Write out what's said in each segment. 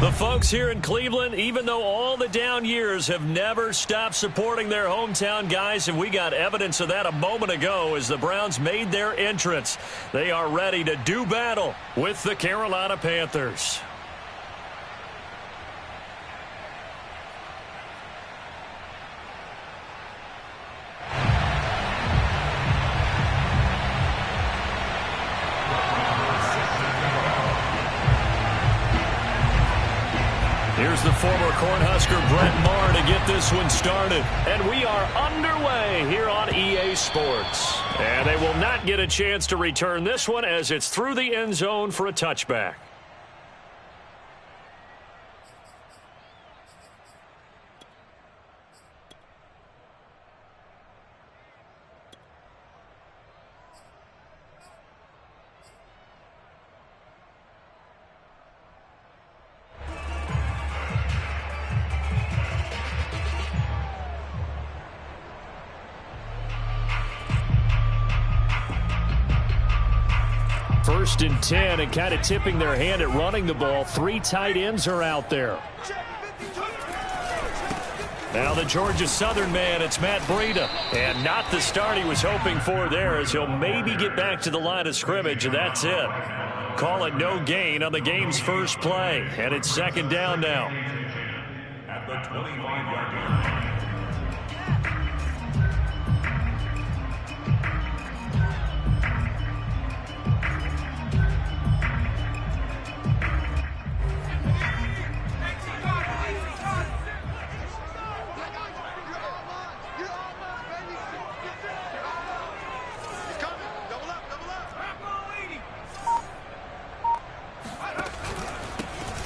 The folks here in Cleveland, even though all the down years, have never stopped supporting their hometown guys, and we got evidence of that a moment ago as the Browns made their entrance. They are ready to do battle with the Carolina Panthers. Here's the former Cornhusker Brett Maher to get this one started. And we are underway here on EA Sports. And they will not get a chance to return this one as it's through the end zone for a touchback. First and 10, and kind of tipping their hand at running the ball. 3 tight ends are out there. Now the Georgia Southern man, it's Matt Breida. And not the start he was hoping for there, as he'll maybe get back to the line of scrimmage, and that's it. Call it no gain on the game's first play. And it's second down now. At the 25-yard line.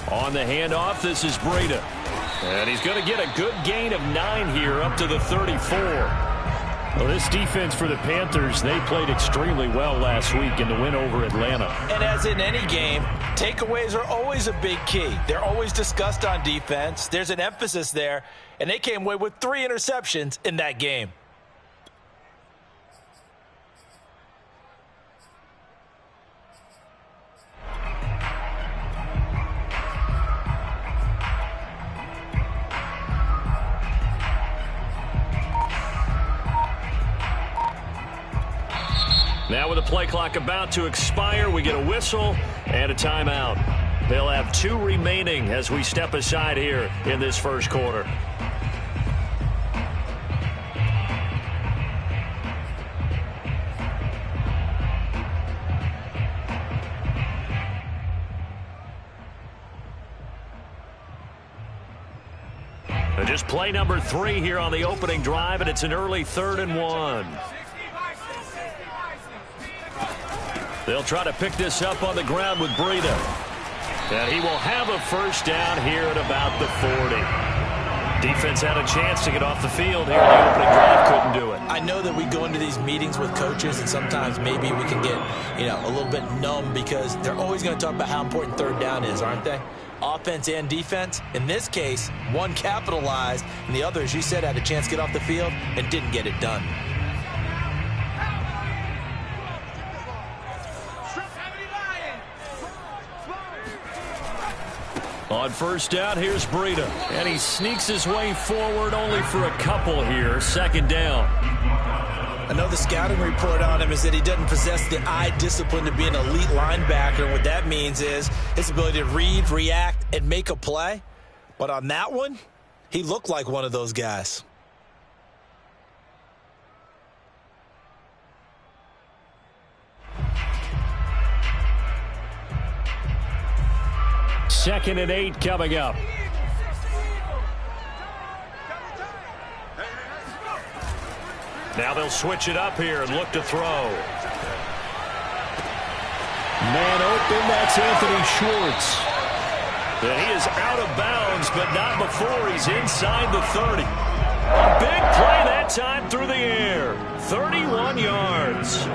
On the handoff, this is Breida. And he's going to get a good gain of 9 here up to the 34. Well, this defense for the Panthers, they played extremely well last week in the win over Atlanta. And as in any game, takeaways are always a big key. They're always discussed on defense. There's an emphasis there, and they came away with 3 interceptions in that game. Now with the play clock about to expire, we get a whistle and a timeout. They'll have 2 remaining as we step aside here in this first quarter. Just play number 3 here on the opening drive, and it's an early 3rd and 1. They'll try to pick this up on the ground with Breida. And he will have a first down here at about the 40. Defense had a chance to get off the field here in the opening drive, couldn't do it. I know that we go into these meetings with coaches, and sometimes maybe we can get, a little bit numb because they're always going to talk about how important 3rd down is, aren't they? Offense and defense. In this case, one capitalized, and the other, as you said, had a chance to get off the field and didn't get it done. On first down, here's Breida. And he sneaks his way forward only for a couple here. Second down. I know the scouting report on him is that he doesn't possess the eye discipline to be an elite linebacker. And what that means is his ability to read, react, and make a play. But on that one, he looked like one of those guys. Second and 8 coming up. Now they'll switch it up here and look to throw. Man open, that's Anthony Schwartz. And he is out of bounds, but not before he's inside the 30. A big play that time through the air. 31 yards.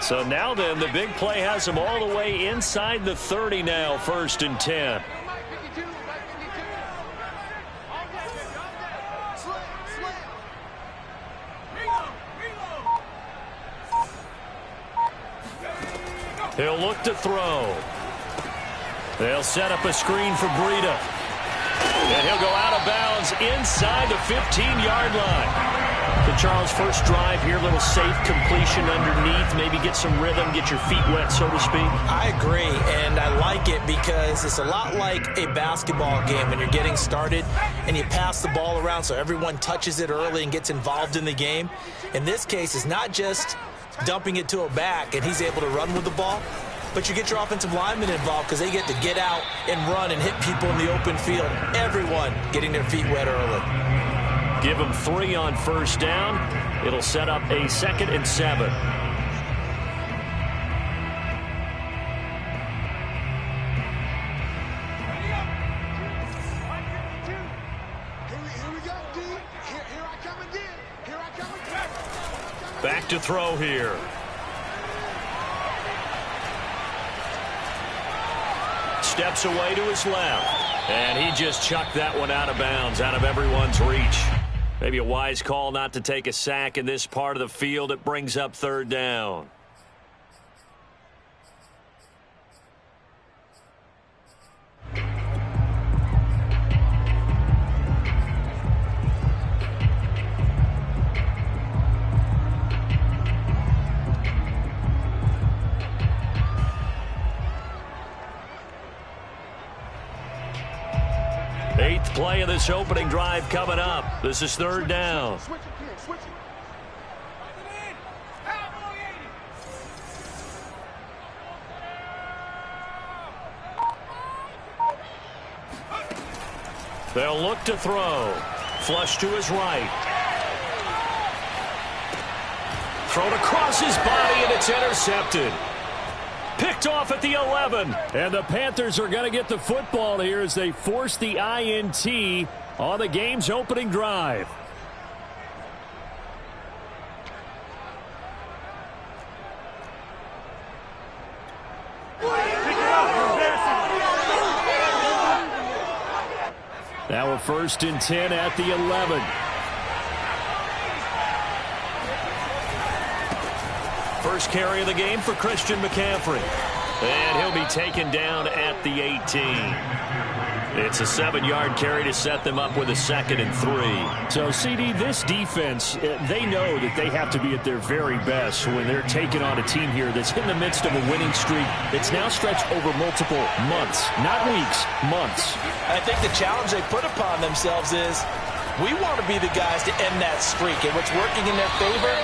So now then, the big play has him all the way inside the 30 now, 1st and 10. He'll look to throw. They'll set up a screen for Breida. And he'll go out of bounds inside the 15-yard line. So, Charles, first drive here, a little safe completion underneath, maybe get some rhythm, get your feet wet, so to speak. I agree, and I like it because it's a lot like a basketball game when you're getting started and you pass the ball around so everyone touches it early and gets involved in the game. In this case, it's not just dumping it to a back and he's able to run with the ball, but you get your offensive linemen involved because they get to get out and run and hit people in the open field. Everyone getting their feet wet early. Give them 3 on first down. It'll set up a 2nd and 7. Back to throw here. Steps away to his left. And he just chucked that one out of bounds, out of everyone's reach. Maybe a wise call not to take a sack in this part of the field. It brings up 3rd down. Eighth play of this opening drive coming up. This is 3rd down. They'll look to throw. Flush to his right. Thrown across his body, and it's intercepted. Picked off at the 11. And the Panthers are going to get the football here as they force the INT on the game's opening drive. Now a 1st and 10 at the 11. First carry of the game for Christian McCaffrey. And he'll be taken down at the 18. It's a 7-yard carry to set them up with a 2nd and 3. So, CD, this defense, they know that they have to be at their very best when they're taking on a team here that's in the midst of a winning streak that's now stretched over multiple months, not weeks, months. I think the challenge they put upon themselves is we want to be the guys to end that streak, and what's working in their favor,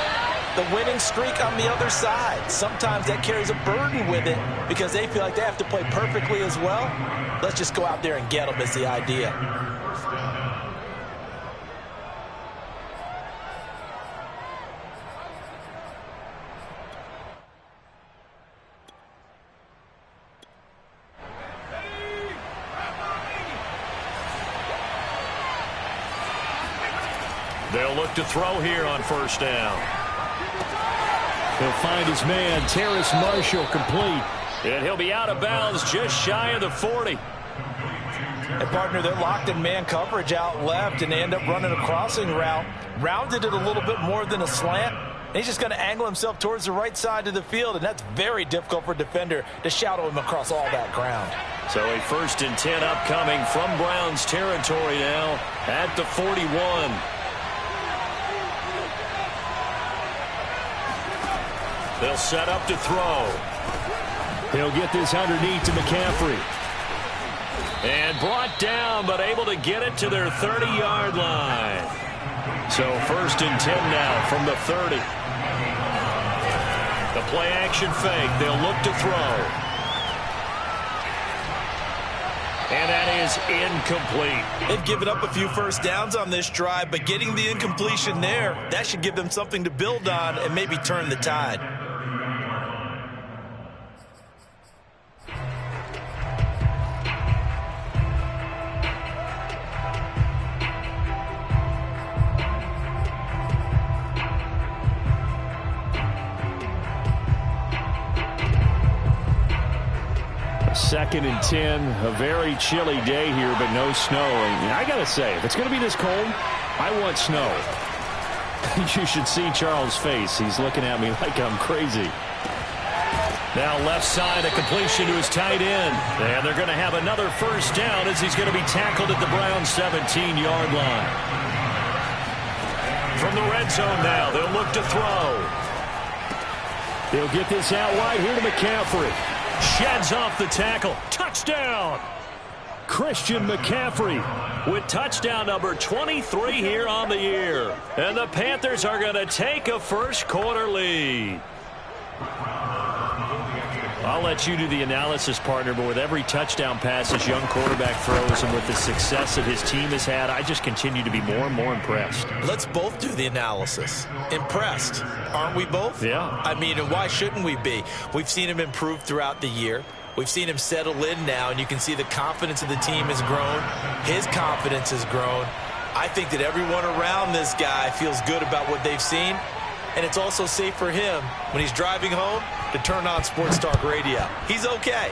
the winning streak on the other side. Sometimes that carries a burden with it because they feel like they have to play perfectly as well. Let's just go out there and get them is the idea. They'll look to throw here on 1st down. He'll find his man, Terrace Marshall, complete. And he'll be out of bounds just shy of the 40. And, partner, they're locked in man coverage out left, and they end up running a crossing route. Rounded it a little bit more than a slant. And he's just going to angle himself towards the right side of the field, and that's very difficult for a defender to shadow him across all that ground. So a 1st and 10 upcoming from Browns territory now at the 41. They'll set up to throw. He'll get this underneath to McCaffrey. And brought down, but able to get it to their 30-yard line. So 1st and 10 now from the 30. The play action fake. They'll look to throw. And that is incomplete. They've given up a few first downs on this drive, but getting the incompletion there, that should give them something to build on and maybe turn the tide. Second and 10, a very chilly day here, but no snow. And I got to say, if it's going to be this cold, I want snow. You should see Charles' face. He's looking at me like I'm crazy. Now left side, a completion to his tight end. And they're going to have another first down as he's going to be tackled at the Browns' 17-yard line. From the red zone now, they'll look to throw. He'll get this out wide here to McCaffrey. Sheds off the tackle. Touchdown! Christian McCaffrey with touchdown number 23 here on the year. And the Panthers are going to take a first quarter lead. I'll let you do the analysis, partner, but with every touchdown pass this young quarterback throws and with the success that his team has had, I just continue to be more and more impressed. Let's both do the analysis. Impressed, aren't we both? Yeah. I mean, and why shouldn't we be? We've seen him improve throughout the year. We've seen him settle in now, and you can see the confidence of the team has grown. His confidence has grown. I think that everyone around this guy feels good about what they've seen, and it's also safe for him when he's driving home to turn on Sports Talk Radio. He's okay.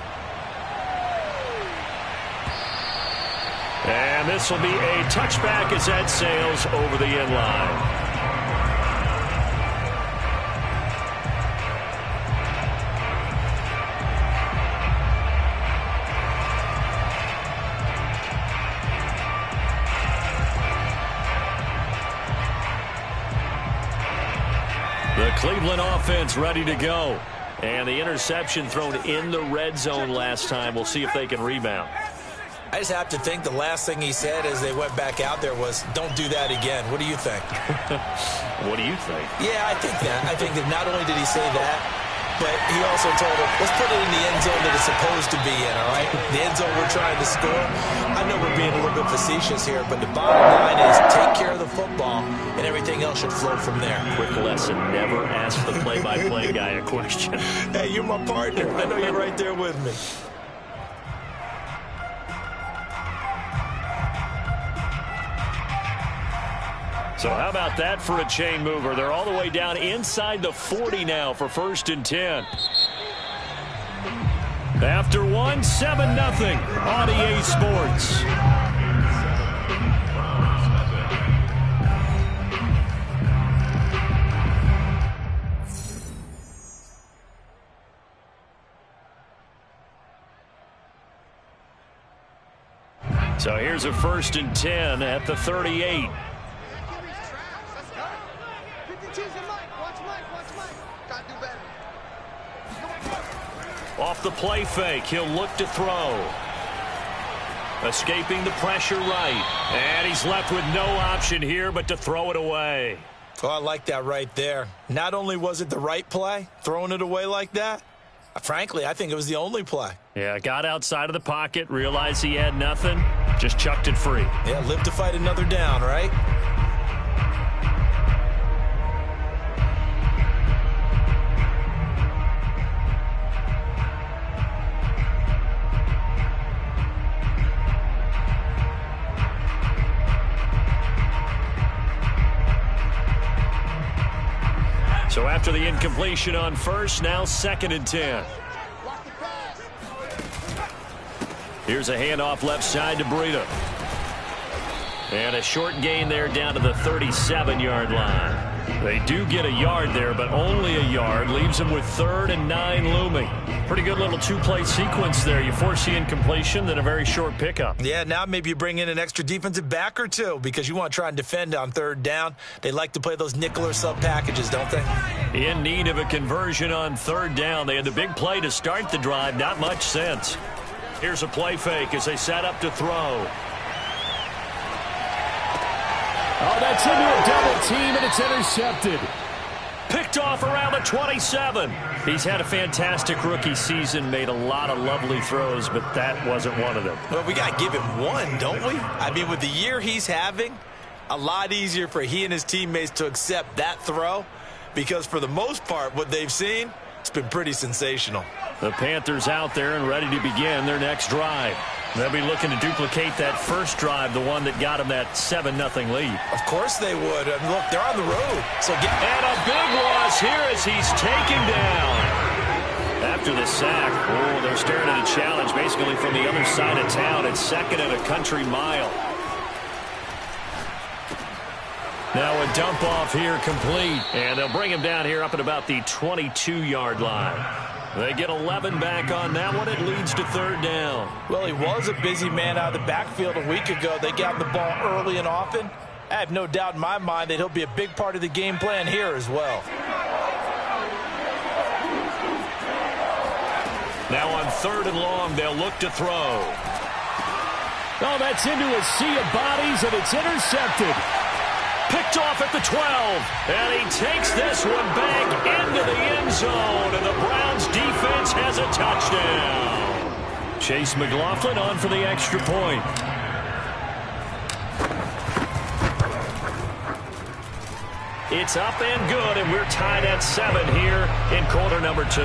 And this will be a touchback as that sails over the end line. The Cleveland offense ready to go. And the interception thrown in the red zone last time. We'll see if they can rebound. I just have to think the last thing he said as they went back out there was, don't do that again. What do you think? What do you think? Yeah, I think that. I think that not only did he say that, but he also told him, let's put it in the end zone that it's supposed to be in, all right? The end zone we're trying to score. I know we're being a little bit facetious here, but the bottom line is take care of the football, and everything else should flow from there. Quick lesson, never ask the play-by-play guy a question. Hey, you're my partner. I know you're right there with me. So how about that for a chain mover? They're all the way down inside the 40 now for 1st and 10. After 1, 7-0 on EA Sports. So here's a 1st and 10 at the 38. Off the play fake, he'll look to throw. Escaping the pressure right. And he's left with no option here but to throw it away. Oh, I like that right there. Not only was it the right play, throwing it away like that, frankly, I think it was the only play. Yeah, got outside of the pocket, realized he had nothing, just chucked it free. Yeah, live to fight another down, right? So after the incompletion on first, now 2nd and 10. Here's a handoff left side to Breida. And a short gain there down to the 37-yard line. They do get a yard there, but only a yard. Leaves them with 3rd and 9 looming. Pretty good little two-play sequence there. You force the incompletion, then a very short pickup. Yeah, now maybe you bring in an extra defensive back or two because you want to try and defend on 3rd down. They like to play those nickel or sub packages, don't they? In need of a conversion on 3rd down. They had the big play to start the drive. Not much sense. Here's a play fake as they set up to throw. Oh, that's into a double team, and it's intercepted. Picked off around the 27. He's had a fantastic rookie season, made a lot of lovely throws, but that wasn't one of them. Well, we got to give him one, don't we? I mean, with the year he's having, a lot easier for he and his teammates to accept that throw because for the most part, what they've seen, it's been pretty sensational. The Panthers out there and ready to begin their next drive. They'll be looking to duplicate that first drive, the one that got them that 7-0 lead. Of course they would. I mean, look, they're on the road. And a big loss here as he's taken down. After the sack, they're staring at a challenge basically from the other side of town. It's 2nd and a country mile. Now a dump off here complete. And they'll bring him down here up at about the 22-yard line. They get 11 back on that one. It leads to third down. Well, he was a busy man out of the backfield a week ago. They got the ball early and often. I have no doubt in my mind that he'll be a big part of the game plan here as well. Now on third and long, they'll look to throw. Oh, that's into a sea of bodies, and it's intercepted. Picked off at the 12, and he takes this one back into the end zone, and the Browns defense has a touchdown. Chase McLaughlin on for the extra point. It's up and good, and we're tied at 7 here in quarter number 2.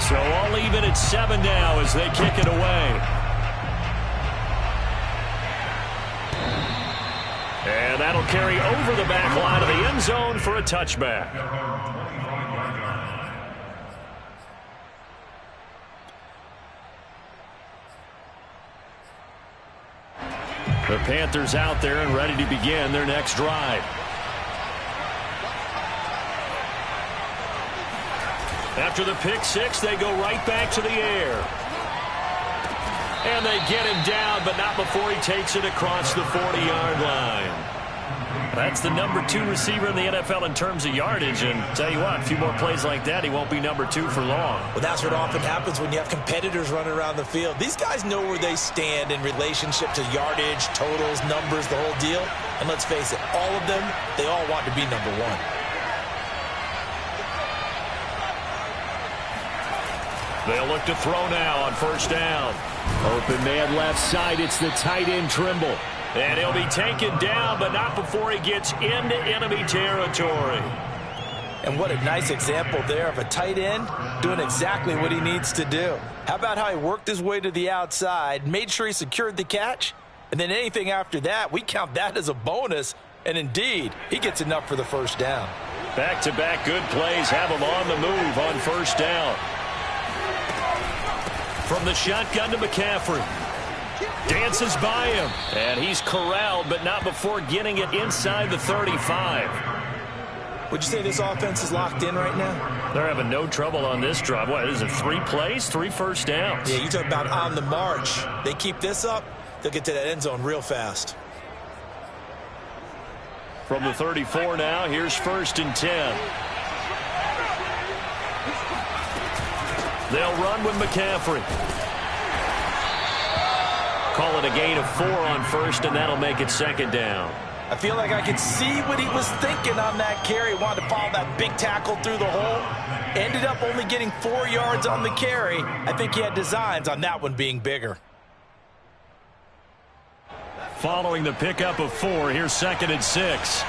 So all even at 7 now as they kick it away. And that'll carry over the back line of the end zone for a touchback. The Panthers out there and ready to begin their next drive. After the pick six, they go right back to the air. And they get him down, but not before he takes it across the 40-yard line. That's the number 2 receiver in the NFL in terms of yardage. And tell you what, a few more plays like that, he won't be number 2 for long. Well, that's what often happens when you have competitors running around the field. These guys know where they stand in relationship to yardage, totals, numbers, the whole deal. And let's face it, all of them, they all want to be number 1. They'll look to throw now on first down. Open man left side. It's the tight end Trimble. And he'll be taken down, but not before he gets into enemy territory. And what a nice example there of a tight end doing exactly what he needs to do. How about how he worked his way to the outside, made sure he secured the catch, and then anything after that, we count that as a bonus. And indeed, he gets enough for the first down. Back-to-back good plays have him on the move on first down. From the shotgun to McCaffrey. Dances by him. And he's corralled, but not before getting it inside the 35. Would you say this offense is locked in right now? They're having no trouble on this drive. What is it, 3 plays, 3 first downs? Yeah, you talk about on the march. They keep this up, they'll get to that end zone real fast. From the 34 now, here's 1st and 10. They'll run with McCaffrey. Call it a gain of 4 on first, and that'll make it 2nd down. I feel like I could see what he was thinking on that carry. Wanted to follow that big tackle through the hole. Ended up only getting 4 yards on the carry. I think he had designs on that one being bigger. Following the pickup of 4, here's 2nd and 6.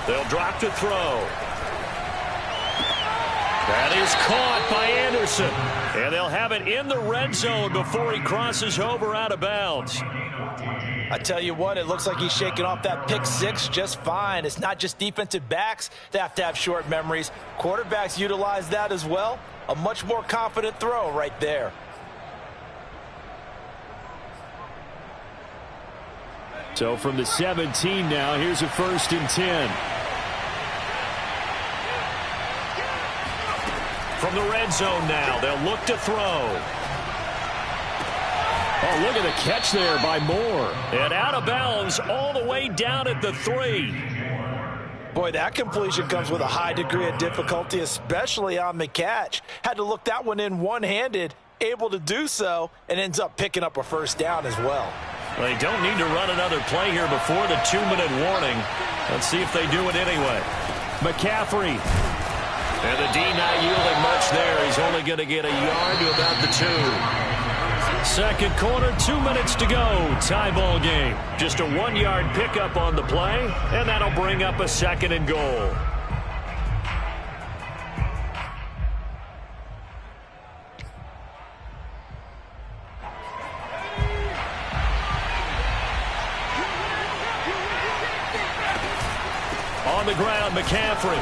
They'll drop to throw. That is caught by Anderson. And they'll have it in the red zone before he crosses over out of bounds. I tell you what, it looks like he's shaking off that pick 6 just fine. It's not just defensive backs that have to have short memories. Quarterbacks utilize that as well. A much more confident throw right there. So from the 17 now, here's a 1st and 10. From the red zone now, they'll look to throw. Oh, look at the catch there by Moore. And out of bounds all the way down at the 3. Boy, that completion comes with a high degree of difficulty, especially on the catch. Had to look that one in one-handed, able to do so, and ends up picking up a first down as well. They don't need to run another play here before the 2-minute warning. Let's see if they do it anyway. McCaffrey. And the D not yielding much there. He's only going to get a yard to about the 2. 2nd quarter, 2 minutes to go. Tie ball game. Just a 1-yard pickup on the play, and that'll bring up a 2nd and goal. On the ground, McCaffrey.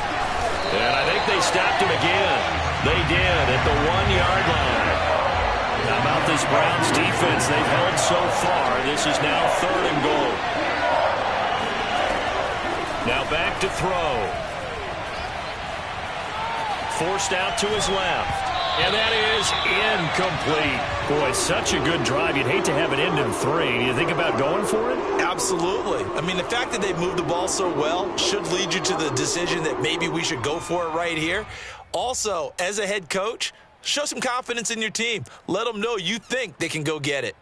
And I think they stopped him again. They did at the 1-yard line. How about this Browns defense they've held so far? This is now 3rd and goal. Now back to throw. Forced out to his left. And that is incomplete. Boy, such a good drive. You'd hate to have it end in 3. You think about going for it? Absolutely. I mean, the fact that they've moved the ball so well should lead you to the decision that maybe we should go for it right here. Also, as a head coach, show some confidence in your team. Let them know you think they can go get it.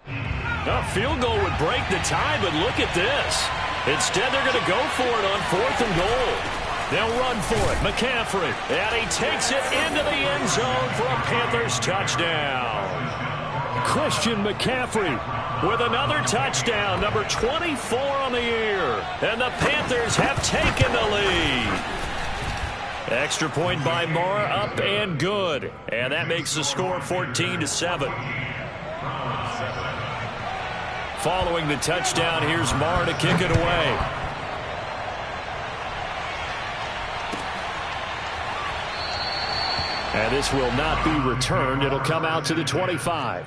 A field goal would break the tie, but look at this. Instead, they're going to go for it on 4th and goal. They'll run for it. McCaffrey. And he takes it into the end zone for a Panthers touchdown. Christian McCaffrey with another touchdown, number 24 on the year. And the Panthers have taken the lead. Extra point by Marr, up and good. And that makes the score 14-7. Following the touchdown, here's Marr to kick it away. And this will not be returned. It'll come out to the 25.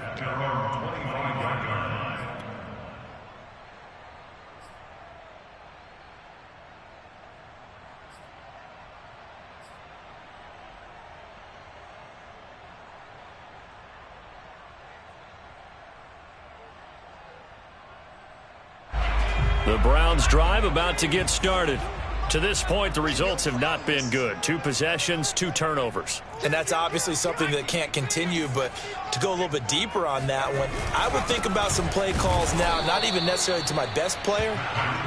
The Browns drive about to get started. To this point, the results have not been good. 2 possessions, 2 turnovers. And that's obviously something that can't continue, but to go a little bit deeper on that one, I would think about some play calls now, not even necessarily to my best player,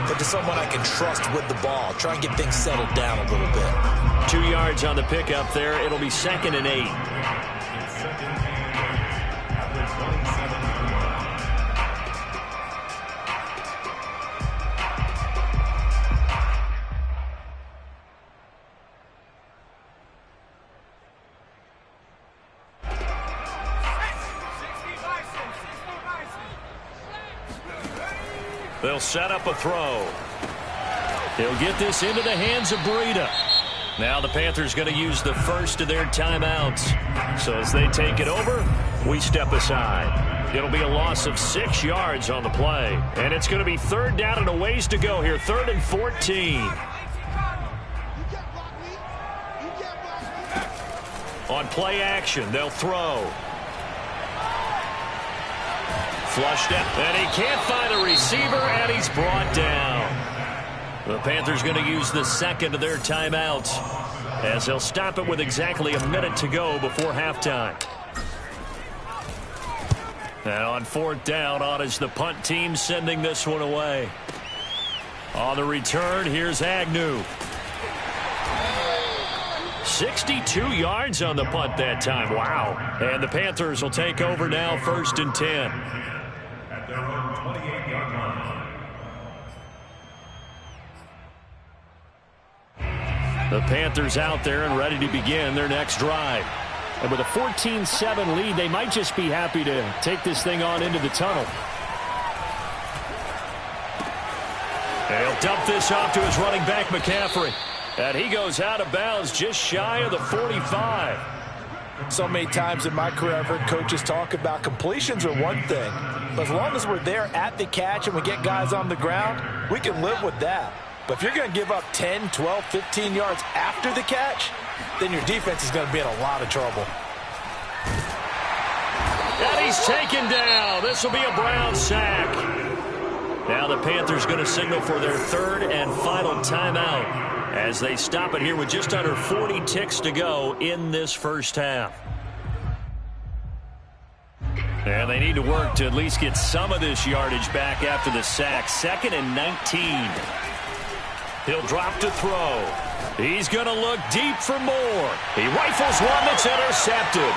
but to someone I can trust with the ball. Try and get things settled down a little bit. 2 yards on the pickup there. It'll be 2nd and 8. They'll set up a throw. He'll get this into the hands of Breida. Now the Panthers going to use the first of their timeouts. So as they take it over, we step aside. It'll be a loss of 6 yards on the play. And it's going to be 3rd down and a ways to go here. 3rd and 14. On play action, they'll throw. Flushed out, and he can't find a receiver, and he's brought down. The Panthers going to use the 2nd of their timeouts as they'll stop it with exactly a minute to go before halftime. And on 4th down, on is the punt team sending this one away. On the return, here's Agnew. 62 yards on the punt that time. Wow. And the Panthers will take over now, 1st and 10. At their own 28-yard line. The Panthers out there and ready to begin their next drive. And with a 14-7 lead, they might just be happy to take this thing on into the tunnel. He'll dump this off to his running back, McCaffrey. And he goes out of bounds just shy of the 45. So many times in my career, I've heard coaches talk about completions are one thing. But as long as we're there at the catch and we get guys on the ground, we can live with that. But if you're going to give up 10, 12, 15 yards after the catch, then your defense is going to be in a lot of trouble. And he's taken down. This will be a Brown sack. Now the Panthers going to signal for their 3rd and final timeout as they stop it here with just under 40 ticks to go in this first half. And they need to work to at least get some of this yardage back after the sack. 2nd and 19. He'll drop to throw. He's going to look deep for more. He rifles one that's intercepted.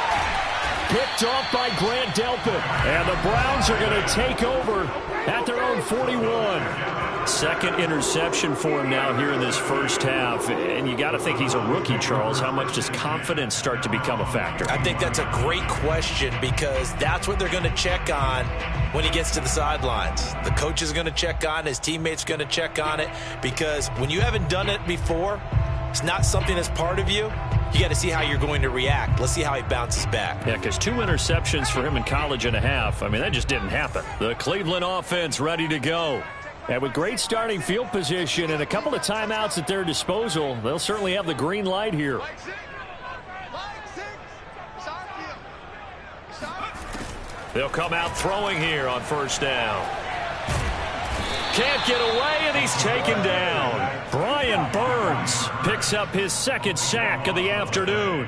Picked off by Grant Delpit. And the Browns are going to take over at their own 41. Second interception for him now here in this first half. And you got to think he's a rookie, Charles. How much does confidence start to become a factor? I think that's a great question because that's what they're going to check on when he gets to the sidelines. The coach is going to check on it. His teammates are going to check on it because when you haven't done it before, it's not something that's part of you. You got to see how you're going to react. Let's see how he bounces back. Yeah, because 2 interceptions for him in college and a half. I mean, that just didn't happen. The Cleveland offense ready to go. And with great starting field position and a couple of timeouts at their disposal, they'll certainly have the green light here. They'll come out throwing here on first down. Can't get away, and he's taken down. Brian Burns picks up his second sack of the afternoon.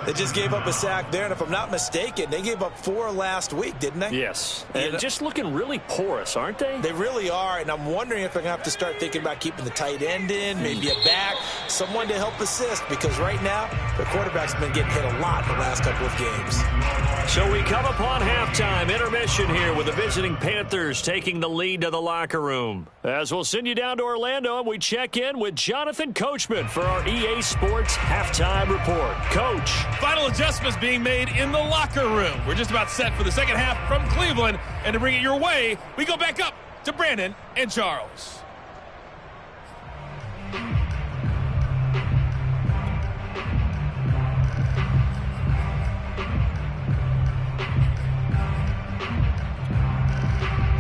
They just gave up a sack there, and if I'm not mistaken, they gave up 4 last week, didn't they? Yes, and just looking really porous, aren't they? They really are, and I'm wondering if they're going to have to start thinking about keeping the tight end in, maybe a back, someone to help assist, because right now, the quarterback's been getting hit a lot in the last couple of games. So we come upon halftime, intermission here with the visiting Panthers taking the lead to the locker room. As we'll send you down to Orlando, and we check in with Jonathan Coachman for our EA Sports Halftime Report. Coach. Final adjustments being made in the locker room. We're just about set for the second half from Cleveland. And to bring it your way, we go back up to Brandon and Charles.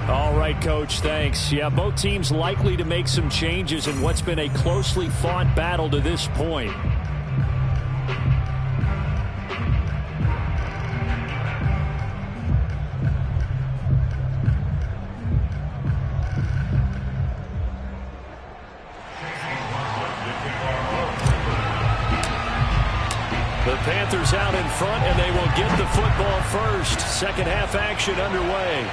All right, Coach, thanks. Yeah, both teams likely to make some changes in what's been a closely fought battle to this point. The Panthers out in front, and they will get the football first. Second half action underway.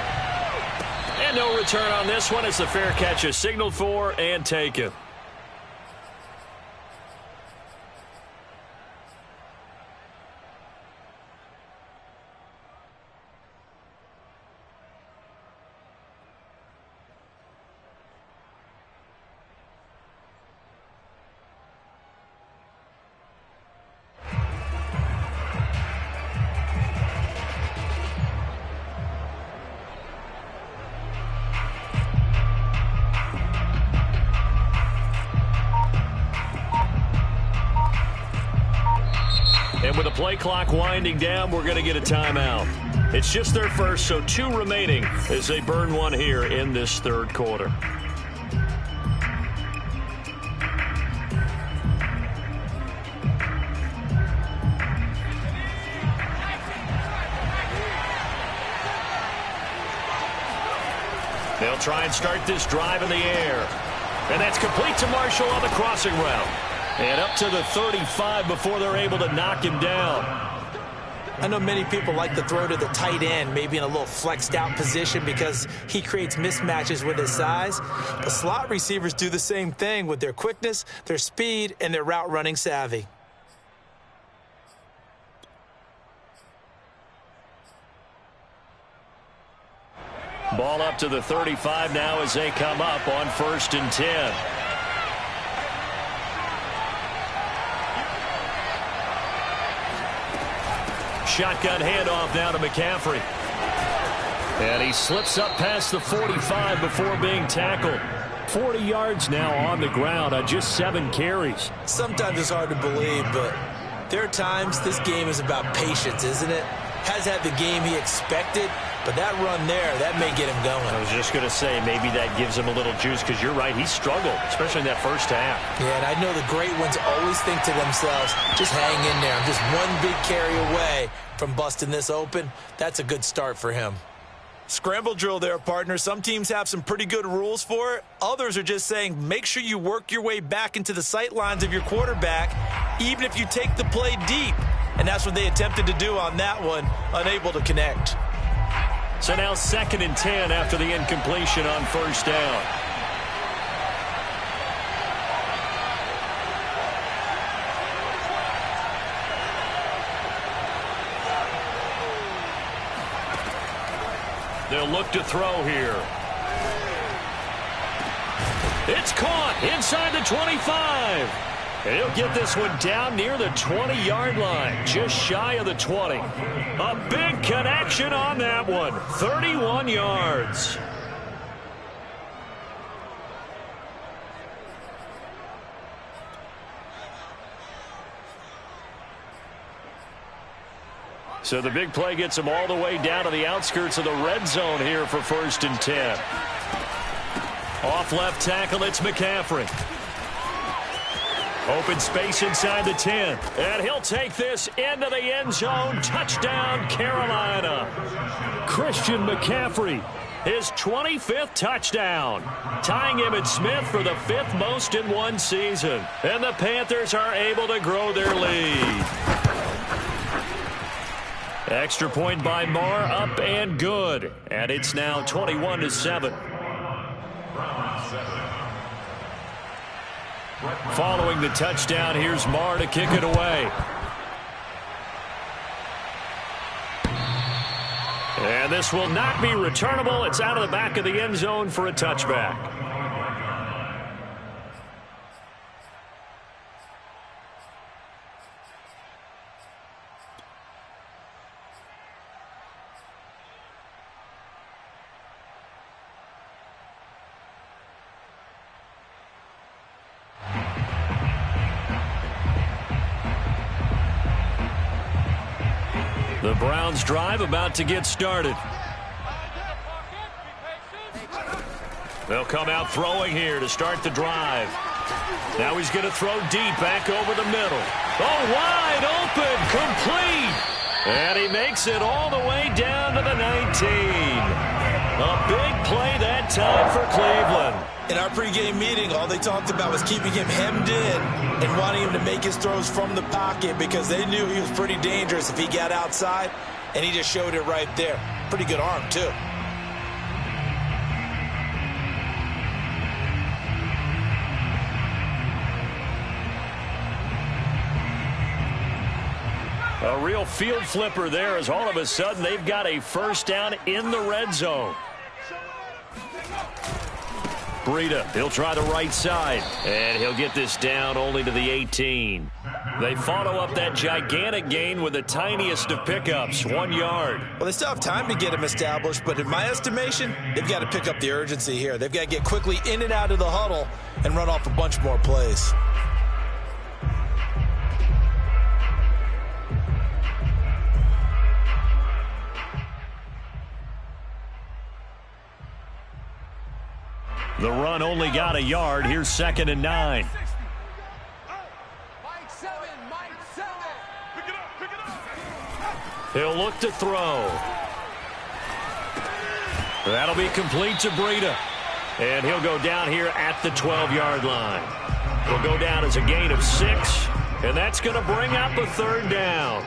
And no return on this one as the fair catch is signaled for and taken. And with the play clock winding down, we're going to get a timeout. It's just their first, so 2 remaining as they burn one here in this third quarter. They'll try and start this drive in the air. And that's complete to Marshall on the crossing route. And up to the 35 before they're able to knock him down. I know many people like to throw to the tight end, maybe in a little flexed out position because he creates mismatches with his size. But slot receivers do the same thing with their quickness, their speed, and their route running savvy. Ball up to the 35 now as they come up on 1st and 10. Shotgun handoff now to McCaffrey. And he slips up past the 45 before being tackled. 40 yards now on the ground on just 7 carries. Sometimes it's hard to believe, but there are times this game is about patience, isn't it? Has had the game he expected, but that run there, that may get him going. I was just going to say, maybe that gives him a little juice because you're right, he struggled, especially in that first half. Yeah, and I know the great ones always think to themselves, just hang in there. I'm just one big carry away from busting this open. That's a good start for him. Scramble drill there, partner. Some teams have some pretty good rules for it. Others are just saying, make sure you work your way back into the sight lines of your quarterback, even if you take the play deep. And that's what they attempted to do on that one, unable to connect. So now 2nd and 10 after the incompletion on 1st down. They'll look to throw here. It's caught inside the 25. And he'll get this one down near the 20-yard line, just shy of the 20. A big connection on that one, 31 yards. So the big play gets him all the way down to the outskirts of the red zone here for 1st and 10. Off left tackle, it's McCaffrey. Open space inside the 10. And he'll take this into the end zone. Touchdown, Carolina. Christian McCaffrey, his 25th touchdown, tying Emmitt Smith for the 5th most in one season. And the Panthers are able to grow their lead. Extra point by Marr, up and good. And it's now 21-7. Following the touchdown, here's Marr to kick it away. And this will not be returnable. It's out of the back of the end zone for a touchback. The Browns drive about to get started. They'll come out throwing here to start the drive. Now he's going to throw deep back over the middle. Oh, wide open, complete. And he makes it all the way down to the 19. A big play that time for Cleveland. In our pregame meeting, all they talked about was keeping him hemmed in and wanting him to make his throws from the pocket because they knew he was pretty dangerous if he got outside, and he just showed it right there. Pretty good arm, too. A real field flipper there as all of a sudden they've got a first down in the red zone. Breida, he'll try the right side, and he'll get this down only to the 18. They follow up that gigantic gain with the tiniest of pickups, 1 yard. Well, they still have time to get him established, but in my estimation, they've got to pick up the urgency here. They've got to get quickly in and out of the huddle and run off a bunch more plays. The run only got a yard. Here's 2nd and 9. He'll look to throw. That'll be complete to Breida. And he'll go down here at the 12-yard line. He'll go down as a gain of 6. And that's going to bring up a 3rd down.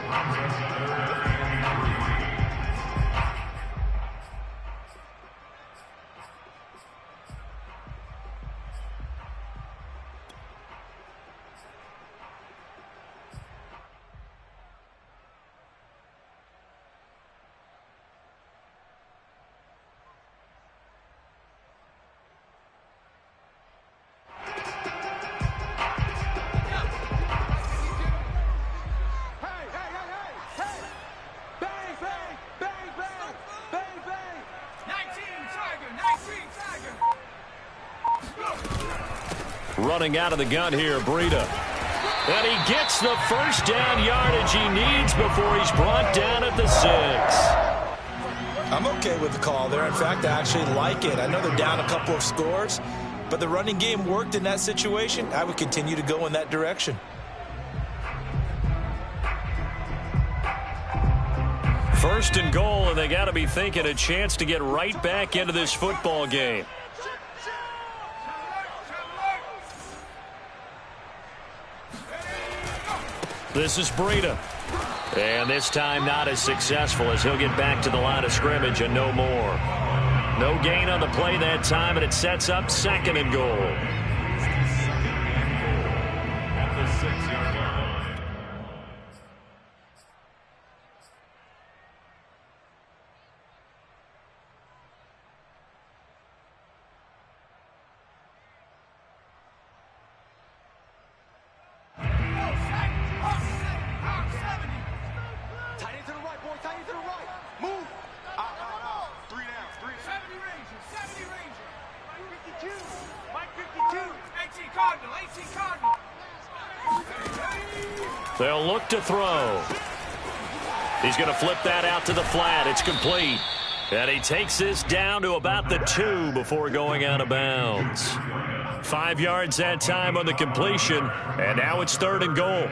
Running out of the gun here, Breida. And he gets the first down yardage he needs before he's brought down at the 6. I'm okay with the call there. In fact, I actually like it. I know they're down a couple of scores, but the running game worked in that situation. I would continue to go in that direction. First and goal, and they got to be thinking a chance to get right back into this football game. This is Breida. And this time not as successful as he'll get back to the line of scrimmage and no more. No gain on the play that time, and it sets up 2nd and goal. At the 6-yard line. They'll look to throw. He's going to flip that out to the flat. It's complete. And he takes this down to about the 2 before going out of bounds. 5 yards that time on the completion, and now it's 3rd and goal.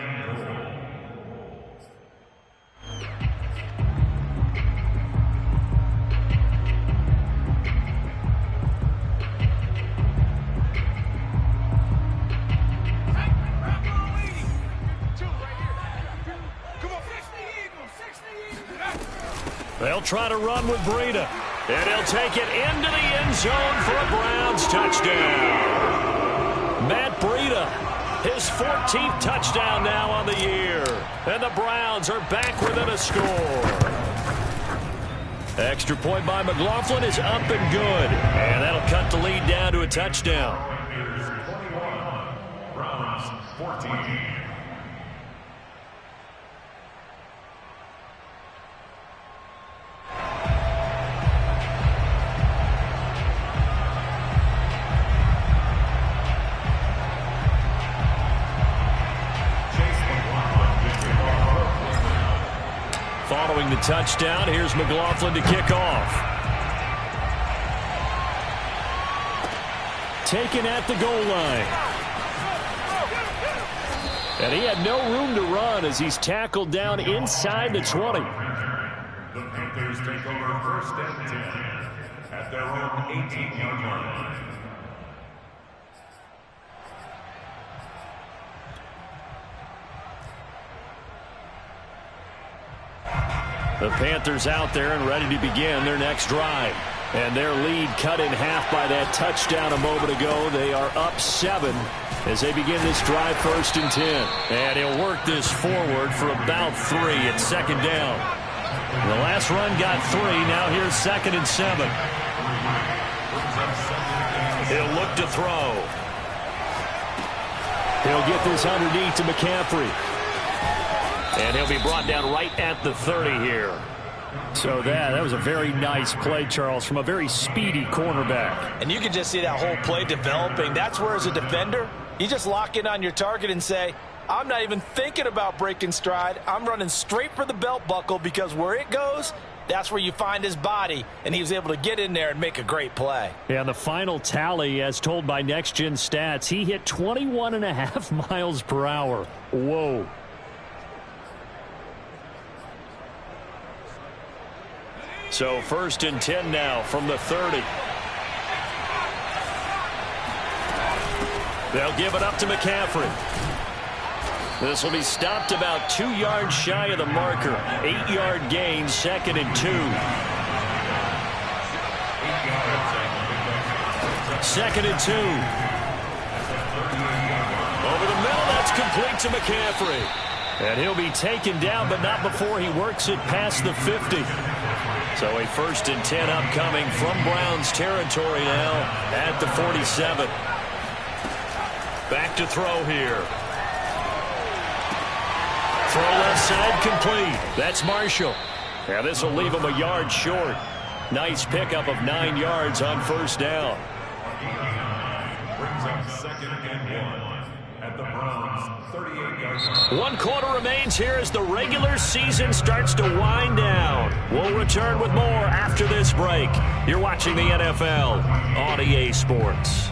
They'll try to run with Breida. And he'll take it into the end zone for a Browns touchdown. Matt Breida, his 14th touchdown now on the year. And the Browns are back within a score. Extra point by McLaughlin is up and good. And that'll cut the lead down to a touchdown. Browns 14. Following the touchdown, here's McLaughlin to kick off. Taken at the goal line. And he had no room to run as he's tackled down inside the 20. The Panthers take over 1st and 10 at their own 18-yard line. The Panthers out there and ready to begin their next drive. And their lead cut in half by that touchdown a moment ago. They are up 7 as they begin this drive 1st and 10. And he'll work this forward for about 3 at 2nd down. The last run got 3. Now here's 2nd and 7. He'll look to throw. He'll get this underneath to McCaffrey. And he'll be brought down right at the 30 here. So that was a very nice play, Charles, from a very speedy cornerback. And you can just see that whole play developing. That's where, as a defender, you just lock in on your target and say, I'm not even thinking about breaking stride. I'm running straight for the belt buckle, because where it goes, that's where you find his body. And he was able to get in there and make a great play. Yeah, and the final tally, as told by Next Gen Stats, he hit 21.5 miles per hour. Whoa. So 1st and 10 now from the 30. They'll give it up to McCaffrey. This will be stopped about 2 yards shy of the marker. 8-yard gain, 2nd and 2. 2nd and 2. Over the middle, that's complete to McCaffrey. And he'll be taken down, but not before he works it past the 50. So a 1st and 10 upcoming from Browns territory now at the 47. Back to throw here. Throw left side complete. That's Marshall. Now this will leave him a yard short. Nice pickup of 9 yards on 1st down. Brings up 2nd and 1 at the Browns 38-yard line. 1 quarter remains here as the regular season starts to wind down. We'll return with more after this break. You're watching the NFL on EA Sports.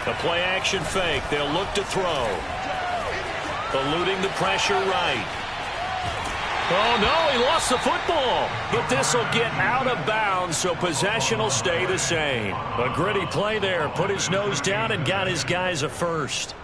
The play action fake. They'll look to throw. Eluding the pressure right. Oh, no, he lost the football. But this will get out of bounds, so possession will stay the same. A gritty play there. Put his nose down and got his guys a first.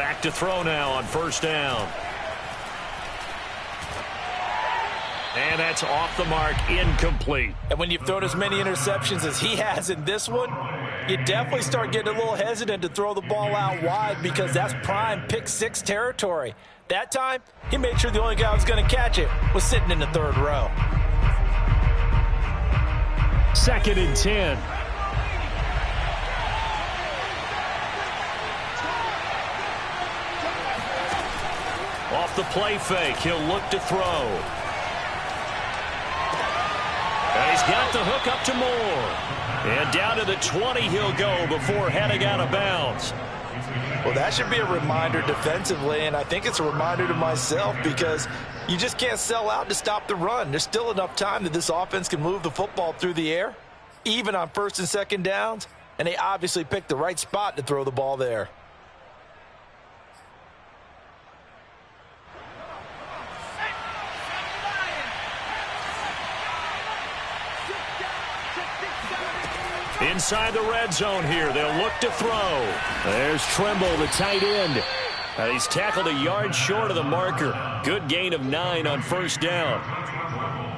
Back to throw now on first down. And that's off the mark, incomplete. And when you've thrown as many interceptions as he has in this one, you definitely start getting a little hesitant to throw the ball out wide because that's prime pick six territory. That time, he made sure the only guy who was going to catch it was sitting in the third row. 2nd and 10. Off the play fake, he'll look to throw. And he's got the hook up to Moore. And down to the 20 he'll go before heading out of bounds. Well, that should be a reminder defensively, and I think it's a reminder to myself because you just can't sell out to stop the run. There's still enough time that this offense can move the football through the air, even on 1st and 2nd downs, and they obviously picked the right spot to throw the ball there. Inside the red zone here, they'll look to throw. There's Trimble, the tight end. He's tackled a yard short of the marker. Good gain of 9 on first down.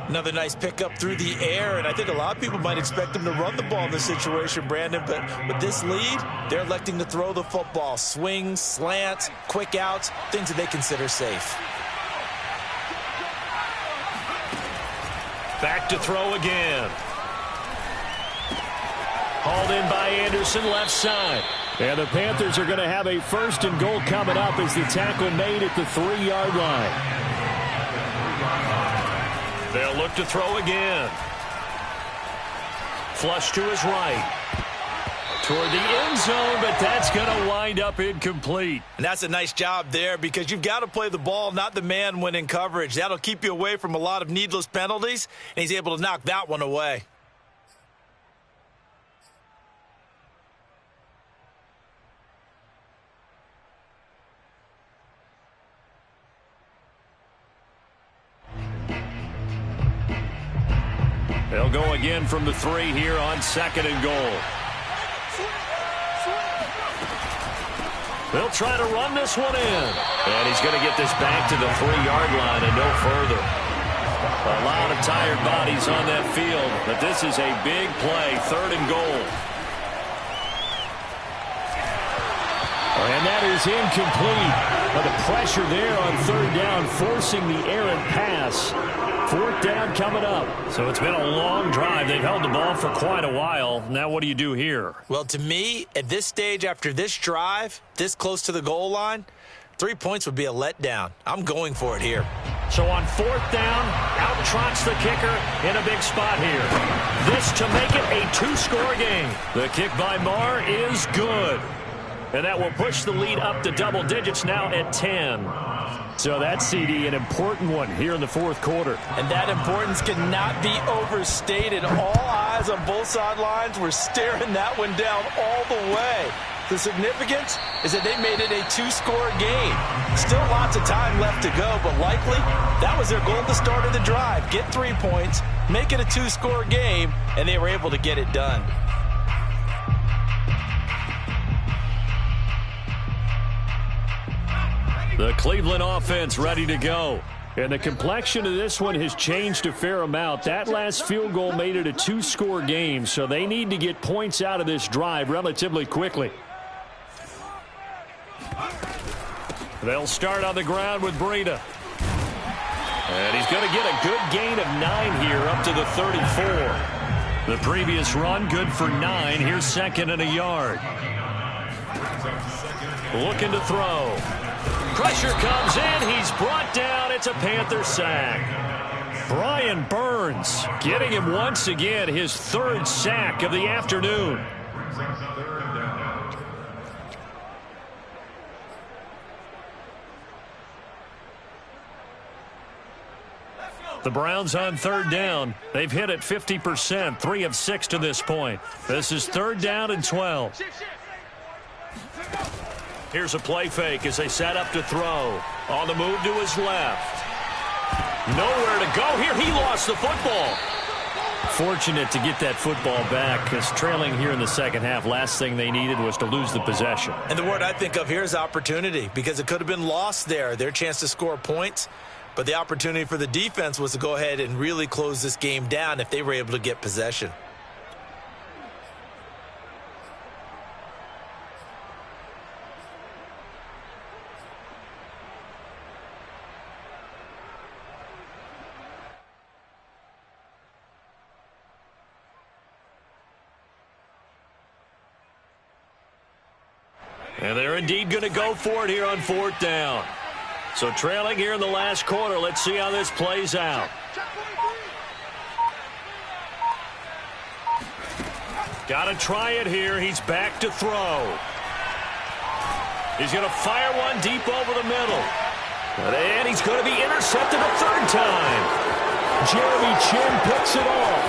Another nice pickup through the air, and I think a lot of people might expect them to run the ball in this situation, Brandon, but with this lead, they're electing to throw the football. Swings, slants, quick outs, things that they consider safe. Back to throw again. Hauled in by Anderson, left side. And the Panthers are going to have a 1st and goal coming up as the tackle made at the 3-yard line. They'll look to throw again. Flush to his right. Toward the end zone, but that's going to wind up incomplete. And that's a nice job there because you've got to play the ball, not the man when in coverage. That'll keep you away from a lot of needless penalties, and he's able to knock that one away. They'll go again from the 3 here on 2nd and goal. They'll try to run this one in. And he's going to get this back to the 3-yard line and no further. A lot of tired bodies on that field, but this is a big play, 3rd and goal. And that is incomplete. But the pressure there on 3rd down, forcing the errant pass. 4th down coming up. So it's been a long drive. They've held the ball for quite a while. Now what do you do here? Well, to me, at this stage after this drive, this close to the goal line, 3 points would be a letdown. I'm going for it here. So on 4th down, out trots the kicker in a big spot here. This to make it a 2-score game. The kick by Marr is good. And that will push the lead up to double digits now at 10. So that's, CD, an important one here in the 4th quarter. And that importance cannot be overstated. All eyes on both sidelines were staring that one down all the way. The significance is that they made it a 2-score game. Still lots of time left to go, but likely that was their goal at the start of the drive. Get 3 points, make it a 2-score game, and they were able to get it done. The Cleveland offense ready to go. And the complexion of this one has changed a fair amount. That last field goal made it a 2-score game, so they need to get points out of this drive relatively quickly. They'll start on the ground with Breida. And he's going to get a good gain of 9 here up to the 34. The previous run good for 9. Here's 2nd and a yard. Looking to throw. Pressure comes in. He's brought down. It's a Panther sack. Brian Burns getting him once again, his 3rd sack of the afternoon. The Browns on 3rd down. They've hit it 50%, 3 of 6 to this point. This is 3rd down and 12. Here's a play fake as they set up to throw. On the move to his left. Nowhere to go here. He lost the football. Fortunate to get that football back, because trailing here in the second half, last thing they needed was to lose the possession. And the word I think of here is opportunity, because it could have been lost there. Their chance to score points, but the opportunity for the defense was to go ahead and really close this game down if they were able to get possession. And they're indeed going to go for it here on 4th down. So trailing here in the last quarter. Let's see how this plays out. Got to try it here. He's back to throw. He's going to fire one deep over the middle. And he's going to be intercepted a third time. Jeremy Chinn picks it off.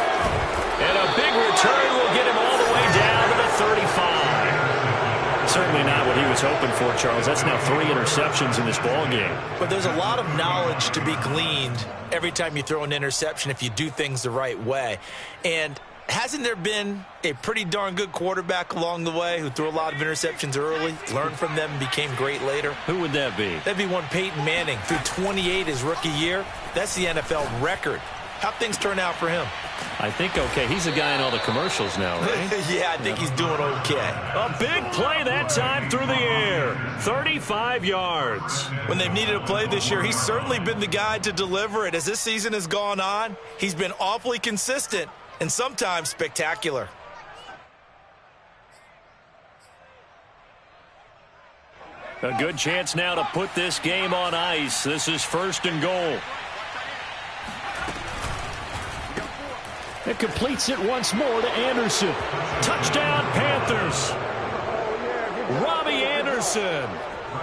And a big return will get him all the way down to the 35. Certainly not what he was hoping for, Charles. That's now 3 interceptions in this ball game. But there's a lot of knowledge to be gleaned every time you throw an interception if you do things the right way. And hasn't there been a pretty darn good quarterback along the way who threw a lot of interceptions early, learned from them, and became great later? Who would that be? That'd be one Peyton Manning. Threw 28 his rookie year. That's the NFL record. How'd things turn out for him? I think okay. He's a guy in all the commercials now, right? Yeah, I think he's doing okay. A big play that time through the air. 35 yards. When they've needed a play this year, he's certainly been the guy to deliver it. As this season has gone on, he's been awfully consistent and sometimes spectacular. A good chance now to put this game on ice. This is 1st and goal. It completes it once more to Anderson. Touchdown, Panthers. Robbie Anderson.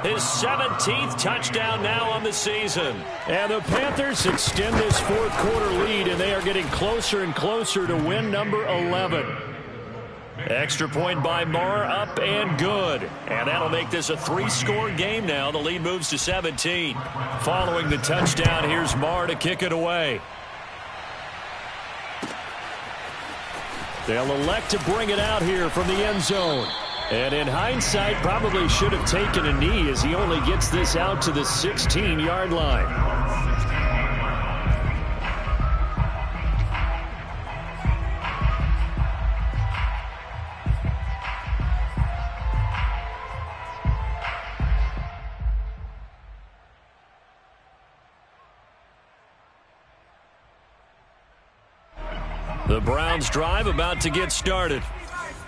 His 17th touchdown now on the season. And the Panthers extend this 4th quarter lead, and they are getting closer and closer to win number 11. Extra point by Marr, up and good. And that'll make this a 3-score game now. The lead moves to 17. Following the touchdown, here's Marr to kick it away. They'll elect to bring it out here from the end zone. And in hindsight, probably should have taken a knee as he only gets this out to the 16-yard line. The Browns drive about to get started.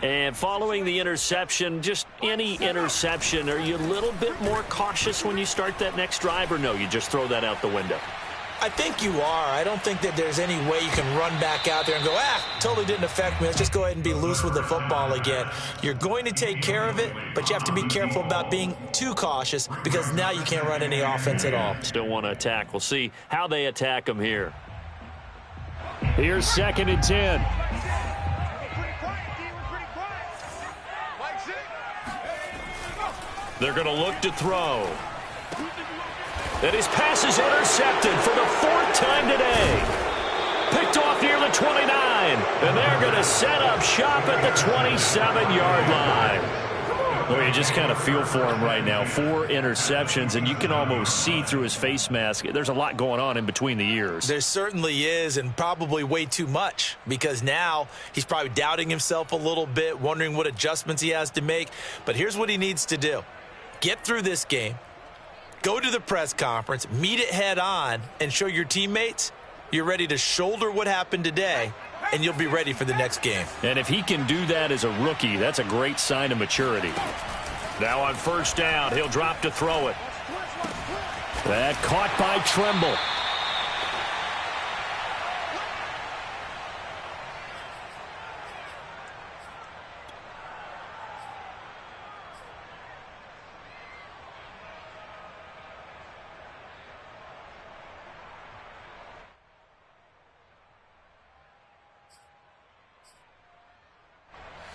And following the interception, just any interception, are you a little bit more cautious when you start that next drive, or no, you just throw that out the window? I think you are. I don't think that there's any way you can run back out there and go, totally didn't affect me. Let's just go ahead and be loose with the football again. You're going to take care of it, but you have to be careful about being too cautious because now you can't run any offense at all. Still want to attack. We'll see how they attack them here. Here's 2nd and 10. They're going to look to throw. And his pass is intercepted for the 4th time today. Picked off near the 29. And they're going to set up shop at the 27-yard line. Well, you just kind of feel for him right now. 4 interceptions, and you can almost see through his face mask. There's a lot going on in between the ears. There certainly is, and probably way too much, because now he's probably doubting himself a little bit, wondering what adjustments he has to make. But here's what he needs to do. Get through this game, go to the press conference, meet it head on, and show your teammates you're ready to shoulder what happened today, and you'll be ready for the next game. And if he can do that as a rookie, that's a great sign of maturity. Now on 1st down, he'll drop to throw it. That caught by Tremble.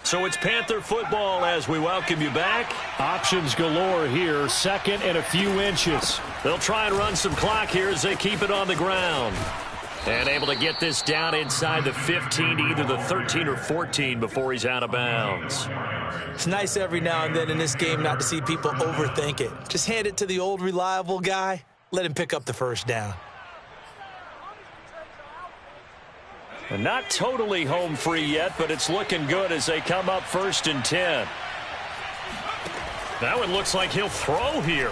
So it's Panther football as we welcome you back. Options galore here. 2nd and a few inches. They'll try and run some clock here as they keep it on the ground. And able to get this down inside the 15 to either the 13 or 14 before he's out of bounds. It's nice every now and then in this game not to see people overthink it. Just hand it to the old reliable guy. Let him pick up the first down. And not totally home free yet, but it's looking good as they come up 1st and 10. Now it looks like he'll throw here.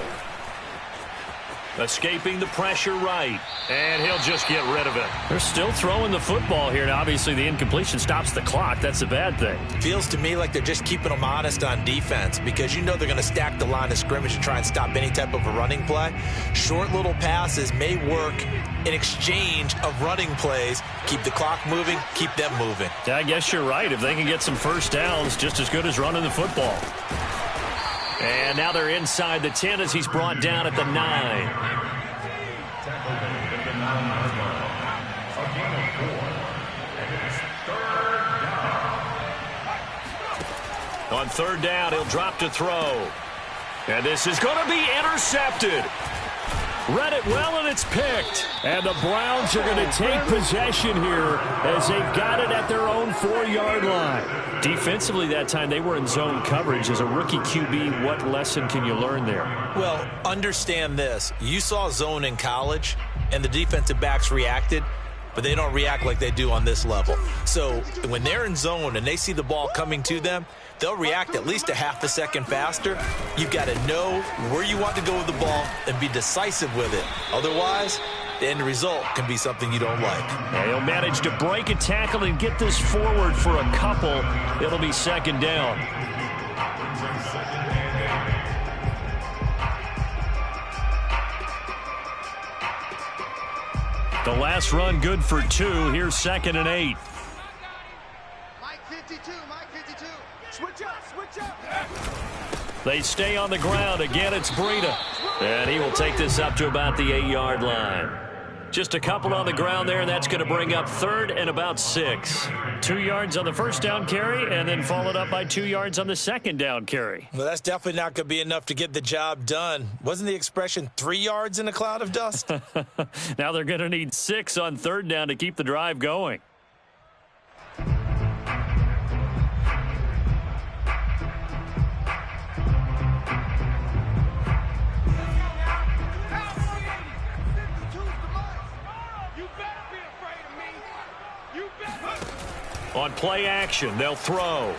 Escaping the pressure right. And he'll just get rid of it. They're still throwing the football here. Now, obviously, the incompletion stops the clock. That's a bad thing. Feels to me like they're just keeping them honest on defense because you know they're going to stack the line of scrimmage and try and stop any type of a running play. Short little passes may work in exchange of running plays. Keep the clock moving, keep them moving. Yeah, I guess you're right. If they can get some first downs, just as good as running the football. And now they're inside the 10 as he's brought down at the 9. On 3rd down, he'll drop to throw. And this is going to be intercepted. Read it well, and it's picked. And the Browns are going to take possession here as they've got it at their own 4-yard line. Defensively that time, they were in zone coverage. As a rookie QB, what lesson can you learn there? Well, understand this. You saw zone in college, and the defensive backs reacted, but they don't react like they do on this level. So when they're in zone and they see the ball coming to them, they'll react at least a half a second faster. You've got to know where you want to go with the ball and be decisive with it. Otherwise, the end result can be something you don't like. And he'll manage to break a tackle and get this forward for a couple. It'll be 2nd down. The last run good for 2. Here's 2nd and 8. Mike 52, Mike 52. Switch up, switch up. They stay on the ground. Again, it's Breida. And he will take this up to about the 8-yard line. Just a couple on the ground there, and that's going to bring up 3rd and about 6. 2 yards on the first down carry, and then followed up by 2 yards on the second down carry. Well, that's definitely not going to be enough to get the job done. Wasn't the expression 3 yards in a cloud of dust? Now they're going to need 6 on 3rd down to keep the drive going. On play action, they'll throw.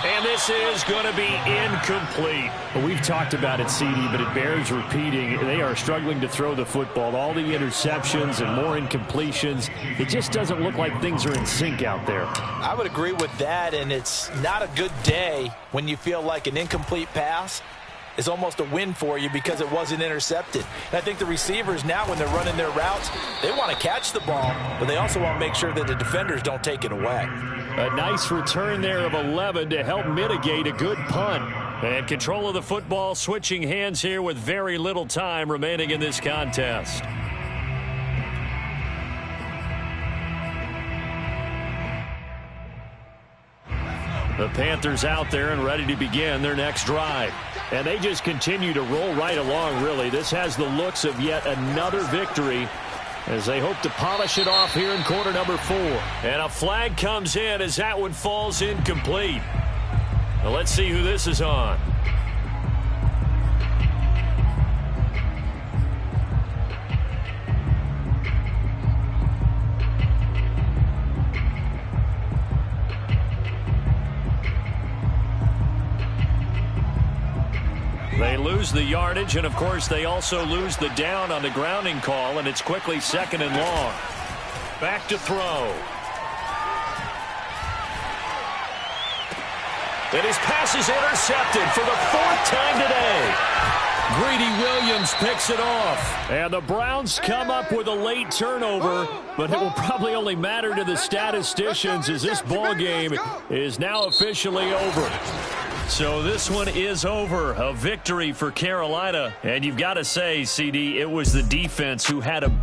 And this is going to be incomplete. Well, we've talked about it, CD, but it bears repeating. They are struggling to throw the football. All the interceptions and more incompletions. It just doesn't look like things are in sync out there. I would agree with that, and it's not a good day when you feel like an incomplete pass is almost a win for you because it wasn't intercepted. And I think the receivers now, when they're running their routes, they want to catch the ball, but they also want to make sure that the defenders don't take it away. A nice return there of 11 to help mitigate a good punt. And control of the football switching hands here with very little time remaining in this contest. The Panthers out there and ready to begin their next drive. And they just continue to roll right along, really. This has the looks of yet another victory as they hope to polish it off here in quarter number 4. And a flag comes in as that one falls incomplete. Now let's see who this is on. They lose the yardage, and of course they also lose the down on the grounding call, and it's quickly 2nd and long. Back to throw. And his pass is intercepted for the 4th time today. Greedy Williams picks it off. And the Browns come up with a late turnover, but it will probably only matter to the statisticians as this ball game is now officially over. So this one is over. A victory for Carolina. And you've got to say, CD, it was the defense who had a big